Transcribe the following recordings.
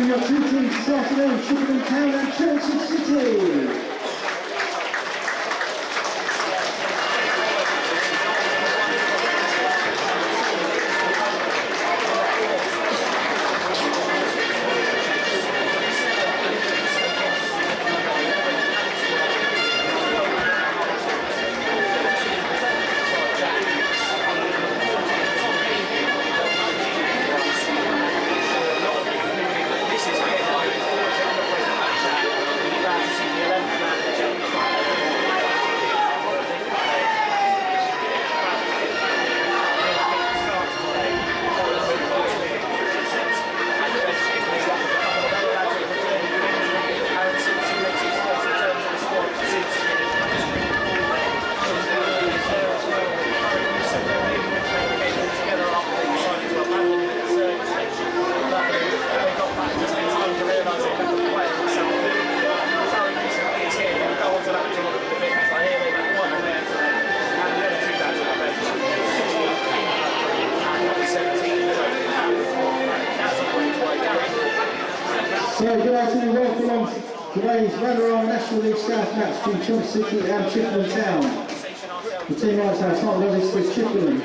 your two teams this afternoon, Chippenham Town and Chelmsford City. So good afternoon, welcome on today's runner-on National League South match between Chelmsford City and Chippenham Town. The team right now starting obvious with Chippenham.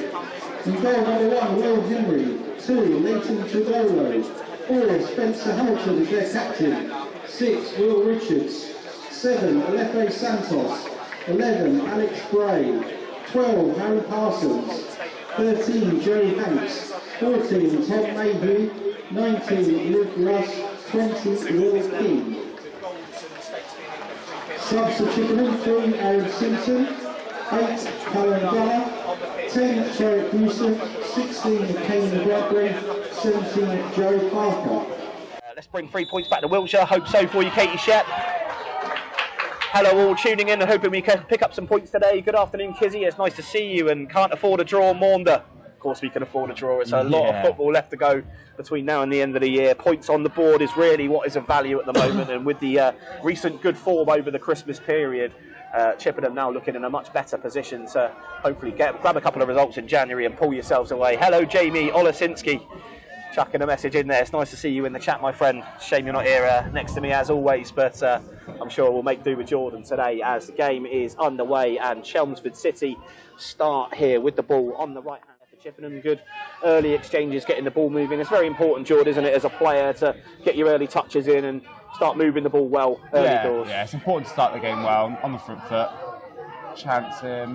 In goal number 1, Will Henry. 2, Leighton Tredolo. 4, Spencer Halford is their captain. 6, Will Richards. 7, Alefe Santos. 11, Alex Bray. 12, Harry Parsons. 13, Joe Hanks. 14, Tom Mayhew. 19, Luke Russ. 20, Will King. Subs for Chippenham, 3, Aaron Simpson. 8, Callum Gunner. 10, Sherrick Yusuf. 16, Kane Bradbury. 17, Joe Parker. Let's bring 3 points back to Wiltshire. Hope so for you, Katie Shep. Hello all tuning in and hoping we can pick up some points today. Good afternoon, Kizzy. It's nice to see you and can't afford a draw, Maunder. Of course we can afford a draw. It's a lot of football left to go between now and the end of the year. Points on the board is really what is of value at the moment, and with the recent good form over the Christmas period, Chippenham now looking in a much better position to hopefully grab a couple of results in January and pull yourselves away. Hello Jamie Olesinski, chucking a message in there. It's nice to see you in the chat, my friend. Shame you're not here next to me as always, but I'm sure we'll make do with Jordan today as the game is underway and Chelmsford City start here with the ball on the right hand. Chippenham, good early exchanges, getting the ball moving. It's very important, Jordan, isn't it, as a player to get your early touches in and start moving the ball well early doors. Yeah, it's important to start the game well, on the front foot. Chance here,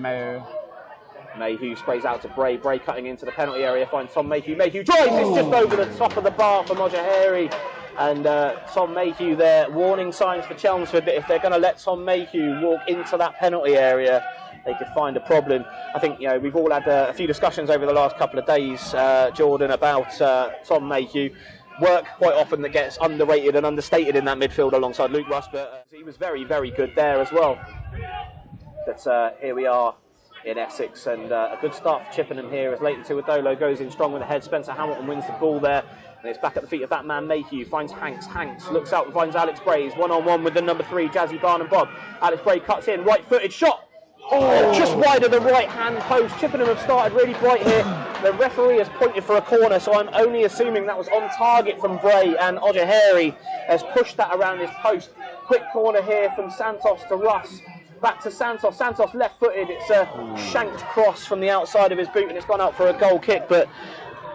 Mayhew sprays out to Bray. Bray cutting into the penalty area, finds Tom Mayhew. Mayhew drives, it's just over the top of the bar for Ojaheri. And Tom Mayhew there, warning signs for Chelmsford that if they're going to let Tom Mayhew walk into that penalty area, they could find a problem. I think we've all had a few discussions over the last couple of days, Jordan, about Tom Mayhew. Work quite often that gets underrated and understated in that midfield alongside Luke Russ, but he was very, very good there as well. But here we are in Essex, and a good start for Chippenham here as Leighton Tredolo goes in strong with the head. Spencer Hamilton wins the ball there, and it's back at the feet of that man Mayhew. Finds Hanks. Hanks looks out and finds Alex Bray. He's one-on-one with the number 3, Jazzy Barnum Bob. Alex Bray cuts in, right-footed shot. Just wide of the right-hand post. Chippenham have started really bright here. The referee has pointed for a corner, so I'm only assuming that was on target from Bray, and Ojaheri has pushed that around his post. Quick corner here from Santos to Russ. Back to Santos. Santos left-footed. It's a shanked cross from the outside of his boot, and it's gone out for a goal kick, but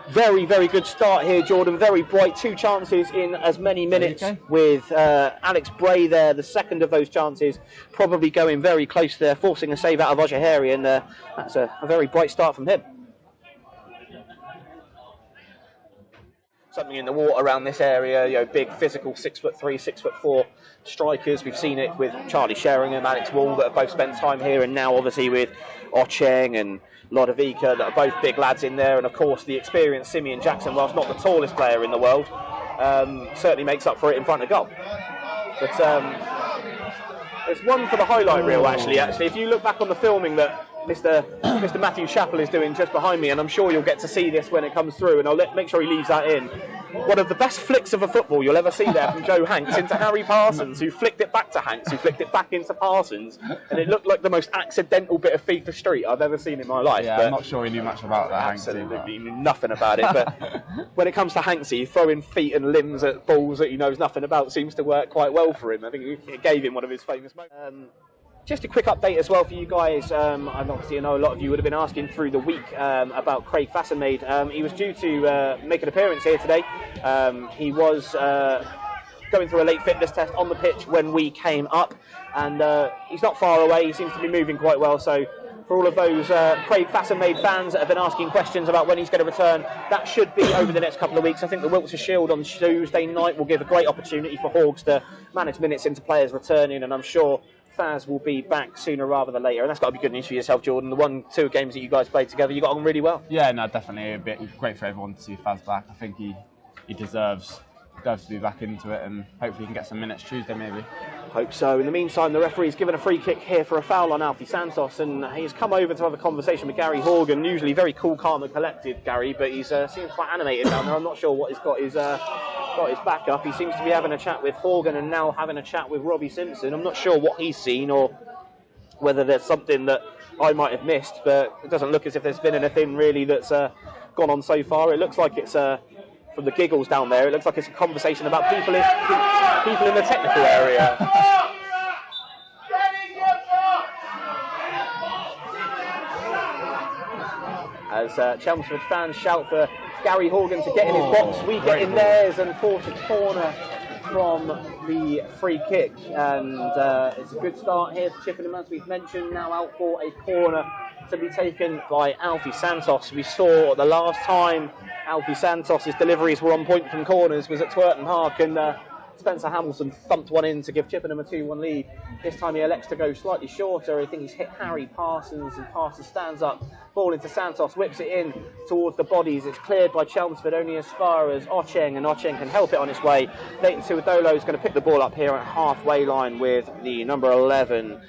very, very good start here, Jordan. Very bright. 2 chances in as many minutes with Alex Bray there. The second of those chances probably going very close there, forcing a save out of Ojaheri, and that's a very bright start from him. Something in the water around this area, big physical 6'3", 6'4" strikers. We've seen it with Charlie Sheringham, Alex Wall, that have both spent time here, and now obviously with Ocheng and Lodovica, that are both big lads in there, and of course the experienced Simeon Jackson, whilst not the tallest player in the world, certainly makes up for it in front of goal. But it's one for the highlight reel actually. If you look back on the filming that Mr. Matthew Chappell is doing just behind me, and I'm sure you'll get to see this when it comes through, and I'll make sure he leaves that in. One of the best flicks of a football you'll ever see there from Joe Hanks into Harry Parsons, who flicked it back to Hanks, who flicked it back into Parsons, and it looked like the most accidental bit of FIFA Street I've ever seen in my life. Yeah, but I'm not sure he knew much about that. Absolutely, he knew nothing about it. But when it comes to Hanksy, throwing feet and limbs at balls that he knows nothing about seems to work quite well for him. I think it gave him one of his famous moments. Just a quick update as well for you guys. And obviously I know a lot of you would have been asking through the week about Craig Fassenmaid. He was due to make an appearance here today. He was going through a late fitness test on the pitch when we came up, and he's not far away. He seems to be moving quite well. So for all of those Craig Fassenmaid fans that have been asking questions about when he's going to return, that should be over the next couple of weeks. I think the Wiltshire Shield on Tuesday night will give a great opportunity for Hawks to manage minutes into players returning, and I'm sure Faz will be back sooner rather than later, and that's got to be good news for yourself, Jordan. The 1-2 games that you guys played together, you got on really well. Yeah, no, definitely great for everyone to see Faz back. I think he deserves to be back into it, and hopefully he can get some minutes Tuesday maybe. Hope so. In the meantime, the referee's given a free kick here for a foul on Alfie Santos, and he's come over to have a conversation with Gary Horgan. Usually very cool, calm and collected, Gary, but he's seems quite animated down there. I'm not sure what he's got his back up. He seems to be having a chat with Horgan and now having a chat with Robbie Simpson. I'm not sure what he's seen or whether there's something that I might have missed, but it doesn't look as if there's been anything really that's gone on so far. It looks like it's from the giggles down there, it looks like it's a conversation about people in the technical area. As Chelmsford fans shout for Gary Horgan to get in his box, we get in theirs and force a corner from the free kick. And it's a good start here for Chippenham, as we've mentioned, now out for a corner to be taken by Alfie Santos. We saw the last time Alfie Santos' deliveries were on point from corners was at Twerton Park, and Spencer Hamilton thumped one in to give Chippenham a 2-1 lead. This time he elects to go slightly shorter. I think he's hit Harry Parsons, and Parsons stands up, ball into Santos, whips it in towards the bodies. It's cleared by Chelmsford only as far as Ocheng, and Ocheng can help it on its way. Leighton Suadolo is going to pick the ball up here at halfway line with the number 11,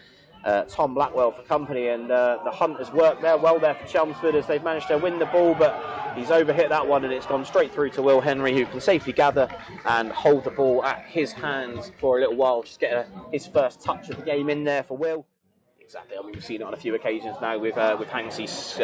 Tom Blackwell, for company, and the hunt has worked well there for Chelmsford as they've managed to win the ball, but he's overhit that one and it's gone straight through to Will Henry, who can safely gather and hold the ball at his hands for a little while, just get his first touch of the game in there for Will. Exactly, I mean, we've seen it on a few occasions now with Hanksy's.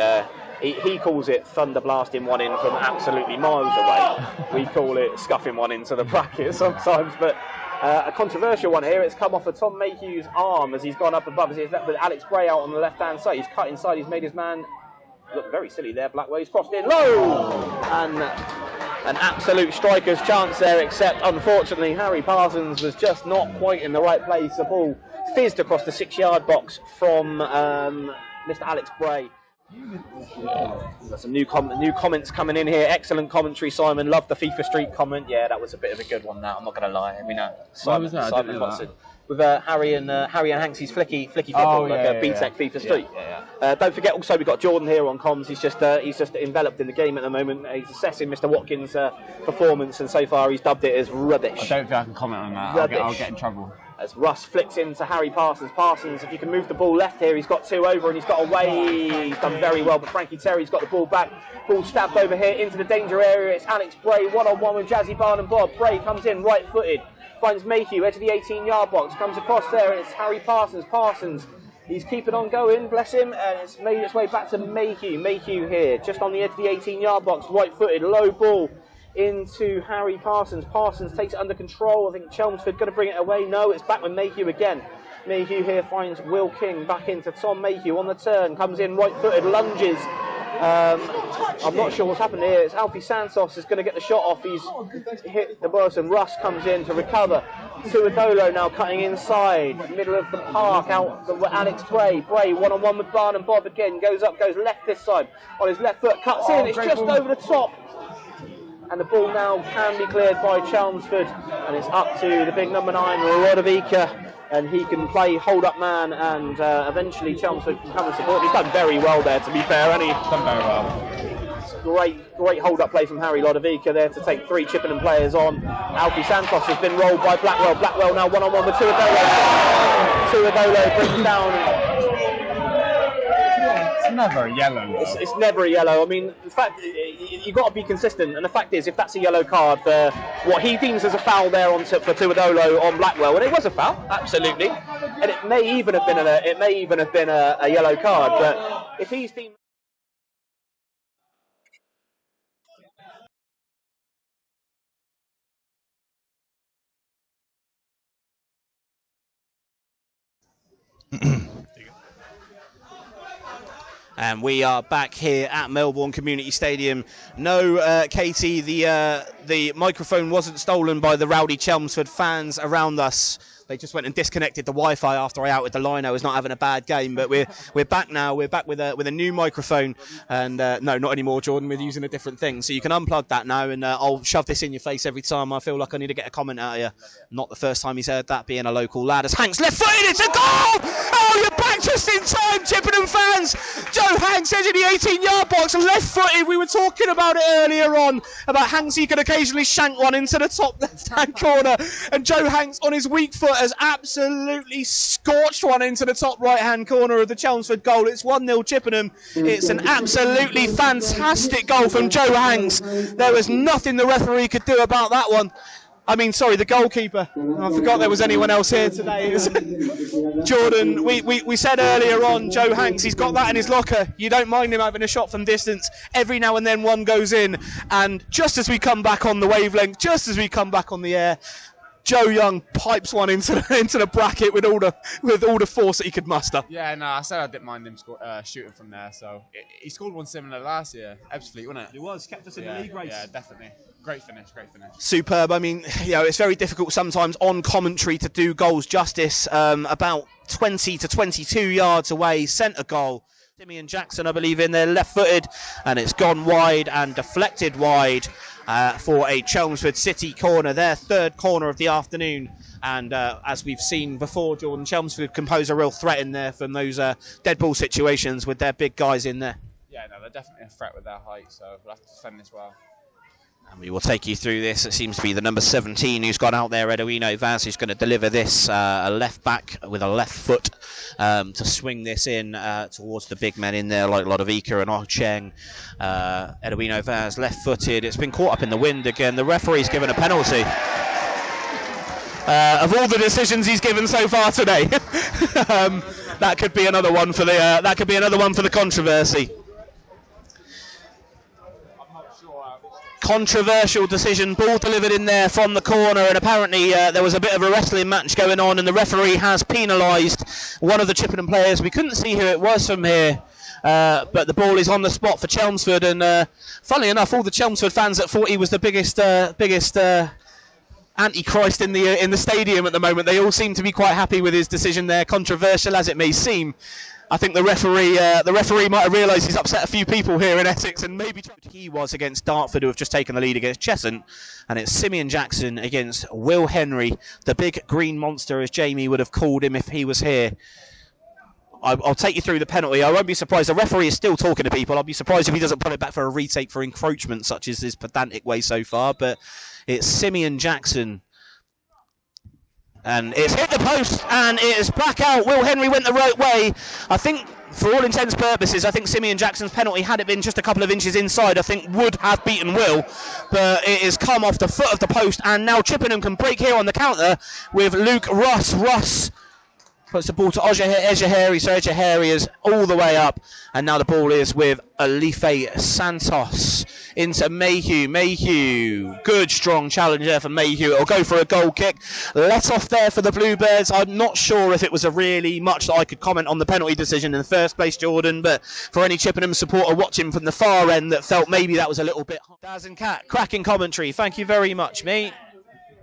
He calls it thunder blasting one in from absolutely miles away. We call it scuffing one into the bracket sometimes, but a controversial one here. It's come off of Tom Mayhew's arm as he's gone up above. He's left with Alex Bray out on the left-hand side. He's cut inside. He's made his man look very silly there. Blackwell. He's crossed in low, and an absolute striker's chance there. Except unfortunately, Harry Parsons was just not quite in the right place. The ball fizzed across the 6-yard box from Mr. Alex Bray. Got some new comments coming in here. Excellent commentary, Simon. Love the FIFA Street comment. Yeah, that was a bit of a good one. That I'm not going to lie. We know. Simon Watson with Harry and Hanksy's flicky football, BTEC FIFA Street. Yeah. Don't forget, also we've got Jordan here on comms. He's just enveloped in the game at the moment. He's assessing Mr. Watkins' performance, and so far he's dubbed it as rubbish. I don't think I can comment on that. I'll get in trouble. As Russ flicks into Harry Parsons. Parsons, if you can move the ball left here, he's got 2 over and he's got away. He's done very well, but Frankie Terry's got the ball back. Ball stabbed over here into the danger area. It's Alex Bray, one-on-one with Jazzy Barnum Bob. Bray comes in right-footed, finds Mayhew, edge of the 18-yard box, comes across there, and it's Harry Parsons. Parsons, he's keeping on going, bless him, and it's made its way back to Mayhew. Mayhew here, just on the edge of the 18-yard box, right-footed, low ball into Harry Parsons. Parsons takes it under control. I think Chelmsford going to bring it away. No, it's back with Mayhew again. Mayhew here finds Will King, back into Tom Mayhew on the turn, comes in right-footed, lunges. I'm not sure what's happened here. It's Alfie Santos is going to get the shot off. He's hit the bus, and Russ comes in to recover. Suadolo now cutting inside, middle of the park, out to Alex Bray. Bray one-on-one with Barnum Bob again, goes up, goes left this side, on his left foot, cuts in, it's just over the top. And the ball now can be cleared by Chelmsford, and it's up to the big number 9, Rodovica, and he can play hold-up man, and eventually Chelmsford can come and support. He's done very well there, to be fair, hasn't he? Done very well. Great hold-up play from Harry Lodovica there to take 3 Chippenham players on. Alfie Santos has been rolled by Blackwell. Blackwell now one-on-one with Tuadolo. Tuadolo brings down It's never a yellow. It's never a yellow. I mean, the fact you've got to be consistent, and the fact is, if that's a yellow card for what he deems as a foul there for Tuadolo on Blackwell, and it was a foul, absolutely, and it may even have been a yellow card. But if he's deemed And we are back here at Melbourne Community Stadium. No, Katie, the microphone wasn't stolen by the rowdy Chelmsford fans around us. They just went and disconnected the Wi-Fi after I outed the line. I was not having a bad game, but we're back now. We're back with a new microphone, and no, not anymore, Jordan. We're using a different thing, so you can unplug that now, and I'll shove this in your face every time I feel like I need to get a comment out of you. Not the first time he's heard that, being a local lad. As Hanks left-footed, it's a goal! Oh, you're back just in time, Chippenham fans. Joe Hanks edging the 18-yard box, left-footed. We were talking about it earlier on, about Hanks. He could occasionally shank one into the top left-hand corner, and Joe Hanks on his weak foot has absolutely scorched one into the top right-hand corner of the Chelmsford goal. It's 1-0 Chippenham. It's an absolutely fantastic goal from Joe Hanks. There was nothing the referee could do about that one. I mean, sorry, the goalkeeper. I forgot there was anyone else here today. Jordan, we said earlier on, Joe Hanks, he's got that in his locker. You don't mind him having a shot from distance. Every now and then one goes in. And just as we come back on the wavelength, just as we come back on the air, Joe Young pipes one into the bracket with all the force that he could muster. Yeah, no, I said I didn't mind him shooting from there. So he scored one similar last year, Ebbsfleet, wasn't it? It was, kept us in the league race. Yeah, definitely. Great finish. Superb. I mean, it's very difficult sometimes on commentary to do goals justice. About 20 to 22 yards away, centre goal. Simeon Jackson, I believe, in there, left-footed, and it's gone wide and deflected wide for a Chelmsford City corner, their third corner of the afternoon. And as we've seen before, Jordan, Chelmsford can pose a real threat in there from those dead ball situations with their big guys in there. Yeah, no, they're definitely a threat with their height, so we'll have to defend this well. And we will take you through this. It seems to be the number 17 who's gone out there, Edwino Vaz, who's going to deliver this, a left back with a left foot to swing this in towards the big men in there like Lodovica and Ocheng. Edwino Vaz left-footed. It's been caught up in the wind again. The referee's given a penalty. Of all the decisions he's given so far today, that could be another one for the controversy. Controversial decision, ball delivered in there from the corner, and apparently there was a bit of a wrestling match going on, and the referee has penalised one of the Chippenham players. We couldn't see who it was from here, but the ball is on the spot for Chelmsford, and funnily enough, all the Chelmsford fans that thought he was the biggest antichrist in the stadium at the moment, they all seem to be quite happy with his decision there, controversial as it may seem. I think the referee might have realised he's upset a few people here in Essex, and maybe he was against Dartford, who have just taken the lead against Cheshunt, and it's Simeon Jackson against Will Henry, the big green monster, as Jamie would have called him if he was here. I'll take you through the penalty. I won't be surprised. The referee is still talking to people. I'll be surprised if he doesn't put it back for a retake for encroachment, such as his pedantic way so far. But it's Simeon Jackson. And it's hit the post, and it is back out. Will Henry went the right way. I think, for all intents and purposes, I think Simeon Jackson's penalty, had it been just a couple of inches inside, I think would have beaten Will. But it has come off the foot of the post, and now Chippenham can break here on the counter with Luke Ross. Ross puts the ball to Ejaheri, so Ejaheri is all the way up, and now the ball is with Alife Santos into Mayhew. Mayhew, good strong challenge there for Mayhew. It'll go for a goal kick. Let off there for the Bluebirds. I'm not sure if it was a really much that I could comment on the penalty decision in the first place, Jordan, but for any Chippenham supporter watching from the far end that felt maybe that was a little bit... Daz and Cat, cracking commentary. Thank you very much, mate.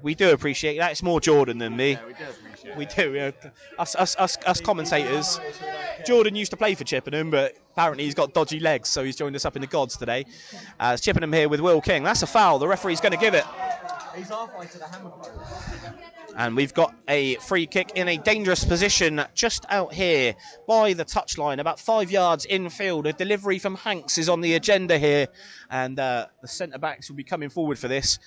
We do appreciate that. It's more Jordan than me. Yeah, we do appreciate it. We do. Yeah. Us commentators. Jordan used to play for Chippenham, but apparently he's got dodgy legs, so he's joined us up in the gods today. As Chippenham here with Will King. That's a foul. The referee's going to give it. He's halfway to the hammer throw. And we've got a free kick in a dangerous position just out here by the touchline, about 5 yards infield. A delivery from Hanks is on the agenda here, and the centre-backs will be coming forward for this.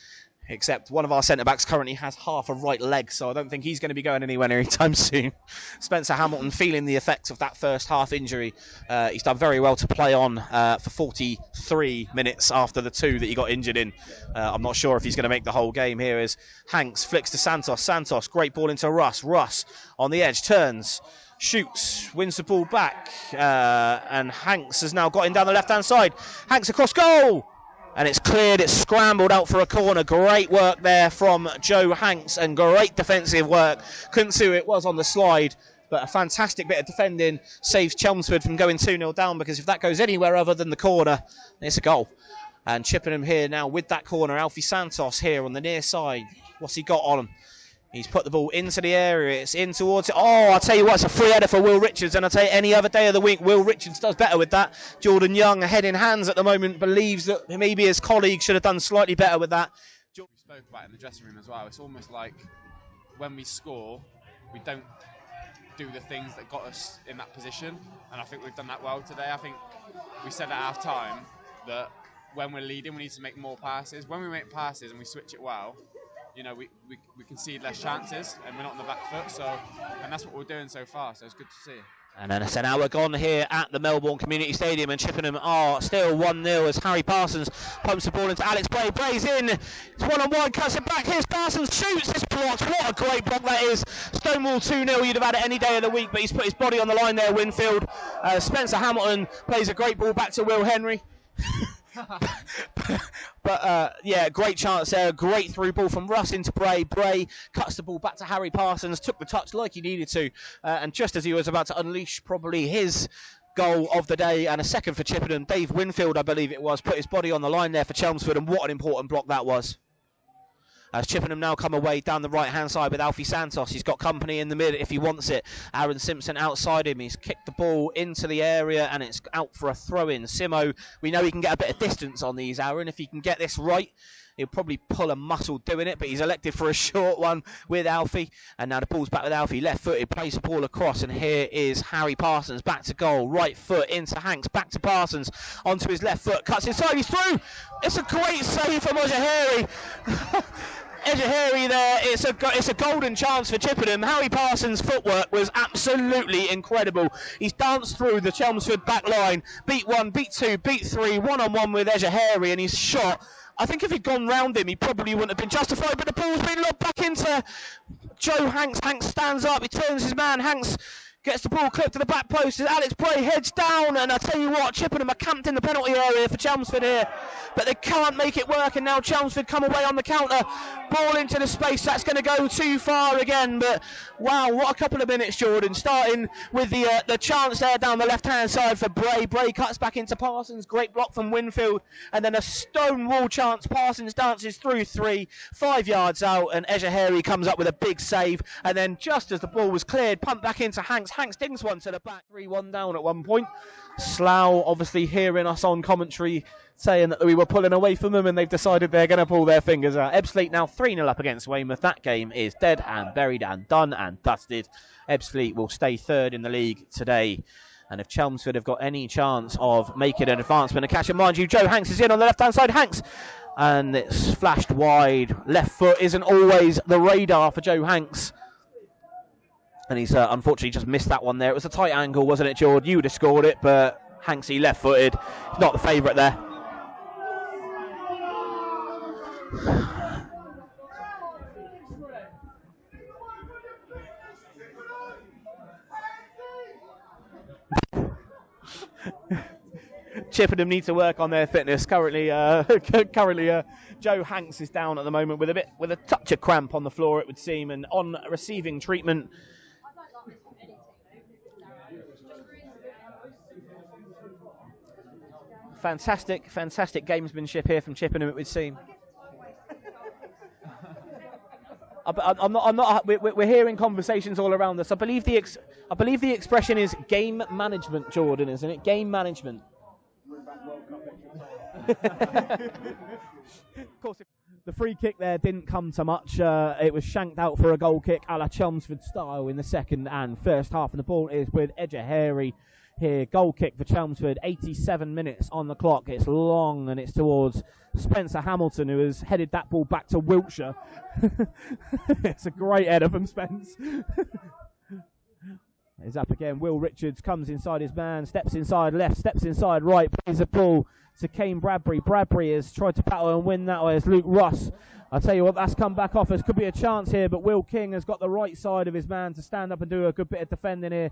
except one of our centre-backs currently has half a right leg, so I don't think he's going to be going anywhere anytime soon. Spencer Hamilton feeling the effects of that first half injury. He's done very well to play on for 43 minutes after the 2 that he got injured in. I'm not sure if he's going to make the whole game here as Hanks flicks to Santos. Santos, great ball into Russ. Russ on the edge, turns, shoots, wins the ball back, and Hanks has now got him down the left-hand side. Hanks across goal! And it's cleared, it's scrambled out for a corner. Great work there from Joe Hanks and great defensive work. Couldn't see who it was on the slide, but a fantastic bit of defending saves Chelmsford from going 2-0 down, because if that goes anywhere other than the corner, it's a goal. And Chippenham here now with that corner. Alfie Santos here on the near side. What's he got on him? He's put the ball into the area. It's in towards it. Oh, I'll tell you what, it's a free header for Will Richards. And I'll tell you, any other day of the week, Will Richards does better with that. Jordan Young, head in hands at the moment, believes that maybe his colleague should have done slightly better with that. We spoke about it in the dressing room as well. It's almost like when we score, we don't do the things that got us in that position. And I think we've done that well today. I think we said at half time that when we're leading, we need to make more passes. When we make passes and we switch it well, you know, we concede less chances and we're not on the back foot, and that's what we're doing so far, so it's good to see. And then it's an hour gone here at the Melbourne Community Stadium, and Chippenham are still 1-0 as Harry Parsons pumps the ball into Alex Bray. Bray's in, it's one-on-one, cuts it back, here's Parsons, shoots, it's blocked. What a great block that is. Stonewall 2-0, you'd have had it any day of the week, but he's put his body on the line there, Winfield. Spencer Hamilton plays a great ball back to Will Henry. But yeah, great chance there. Great through ball from Russ into Bray. Bray cuts the ball back to Harry Parsons, took the touch like he needed to, and just as he was about to unleash probably his goal of the day and a second for Chippenham, Dave Winfield, I believe it was, put his body on the line there for Chelmsford, and what an important block that was. As Chippenham now come away down the right-hand side with Alfie Santos. He's got company in the mid if he wants it. Aaron Simpson outside him. He's kicked the ball into the area and it's out for a throw-in. Simo, we know he can get a bit of distance on these, Aaron. If he can get this right, he'll probably pull a muscle doing it, but he's elected for a short one with Alfie. And now the ball's back with Alfie. Left-footed, plays the ball across, and here is Harry Parsons. Back to goal. Right foot into Hanks. Back to Parsons. Onto his left foot. Cuts inside. He's through. It's a great save from Ojaheri. Ejaheri there, it's a golden chance for Chippenham. Harry Parsons' footwork was absolutely incredible. He's danced through the Chelmsford back line, beat 1, beat 2, beat 3, one-on-one with Ejaheri, and he's shot. I think if he'd gone round him, he probably wouldn't have been justified, but the ball's been lobbed back into Joe Hanks. Hanks stands up, he turns his man, Hanks gets the ball clipped to the back post as Alex Bray heads down, and I tell you what, Chippenham are camped in the penalty area for Chelmsford here, but they can't make it work, and now Chelmsford come away on the counter, ball into the space, that's going to go too far again, but wow, what a couple of minutes, Jordan, starting with the chance there down the left-hand side for Bray. Bray cuts back into Parsons, great block from Winfield, and then a stonewall chance. Parsons dances through 3, 5 yards out, and Ejaheri comes up with a big save, and then just as the ball was cleared, pumped back into Hanks. Hanks dings one to the back, 3-1 down at one point. Slough obviously hearing us on commentary saying that we were pulling away from them, and they've decided they're going to pull their fingers out. Ebbsfleet now 3-0 up against Weymouth. That game is dead and buried and done and dusted. Ebbsfleet will stay third in the league today. And if Chelmsford have got any chance of making an advancement, and catch, and mind you, Joe Hanks is in on the left-hand side. Hanks, and it's flashed wide. Left foot isn't always the radar for Joe Hanks. And he's unfortunately just missed that one there. It was a tight angle, wasn't it, George? You would have scored it, but Hanksy left-footed. He's not the favourite there. Chippenham need to work on their fitness. Currently, Joe Hanks is down at the moment with a touch of cramp on the floor, it would seem, and on receiving treatment. Fantastic gamesmanship here from Chippenham, it would seem. We're hearing conversations all around us. I believe the expression is game management, Jordan, isn't it? Game management. Of course, the free kick there didn't come to much. It was shanked out for a goal kick a la Chelmsford style in the second and first half, and the ball is with Ejaheri. here. Goal kick for Chelmsford, 87 minutes on the clock. It's long and it's towards Spencer Hamilton, who has headed that ball back to Wiltshire. It's a great header from Spence. He's up again. Will Richards comes inside his man, steps inside left, steps inside right, plays a ball to Kane Bradbury. Bradbury has tried to battle and win that way as Luke Ross. I'll tell you what, that's come back off. There could be a chance here, but Will King has got the right side of his man to stand up and do a good bit of defending here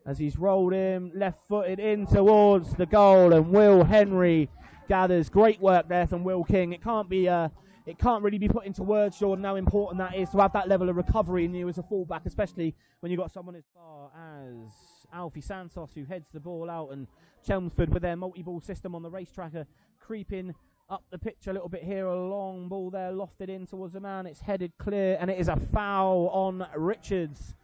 as he's rolled him left-footed in towards the goal, and Will Henry gathers. Great work there from Will King. It can't really be put into words, Jordan, how important that is to have that level of recovery in you as a fullback, especially when you've got someone as far as Alfie Santos, who heads the ball out, and Chelmsford with their multi-ball system on the racetrack are creeping up the pitch a little bit here. A long ball there lofted in towards the man. It's headed clear, and it is a foul on Richards.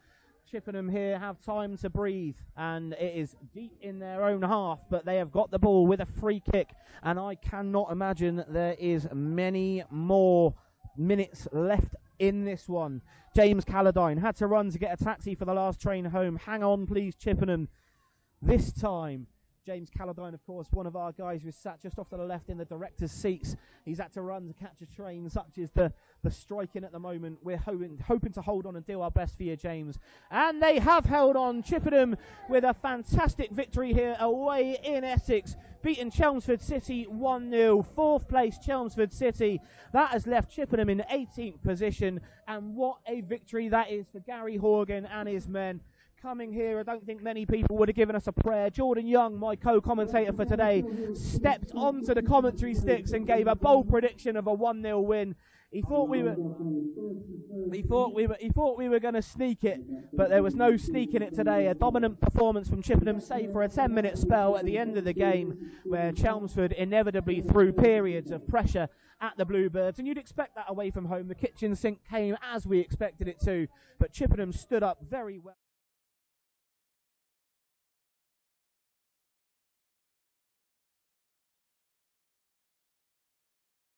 Chippenham here have time to breathe, and it is deep in their own half, but they have got the ball with a free kick, and I cannot imagine there is many more minutes left in this one. James Calladine had to run to get a taxi for the last train home. Hang on please, Chippenham. This time James Calladine, of course, one of our guys who is sat just off to the left in the director's seats. He's had to run to catch a train. Such is the striking at the moment. We're hoping to hold on and do our best for you, James. And they have held on. Chippenham with a fantastic victory here away in Essex, beating Chelmsford City 1-0. Fourth place Chelmsford City. That has left Chippenham in 18th position. And what a victory that is for Gary Horgan and his men. Coming here, I don't think many people would have given us a prayer. Jordan Young, my co-commentator for today, stepped onto the commentary sticks and gave a bold prediction of a 1-0 win. He thought we were going to sneak it, but there was no sneaking it today. A dominant performance from Chippenham, save for a 10-minute spell at the end of the game, where Chelmsford inevitably threw periods of pressure at the Bluebirds, and you'd expect that away from home. The kitchen sink came as we expected it to, but Chippenham stood up very well.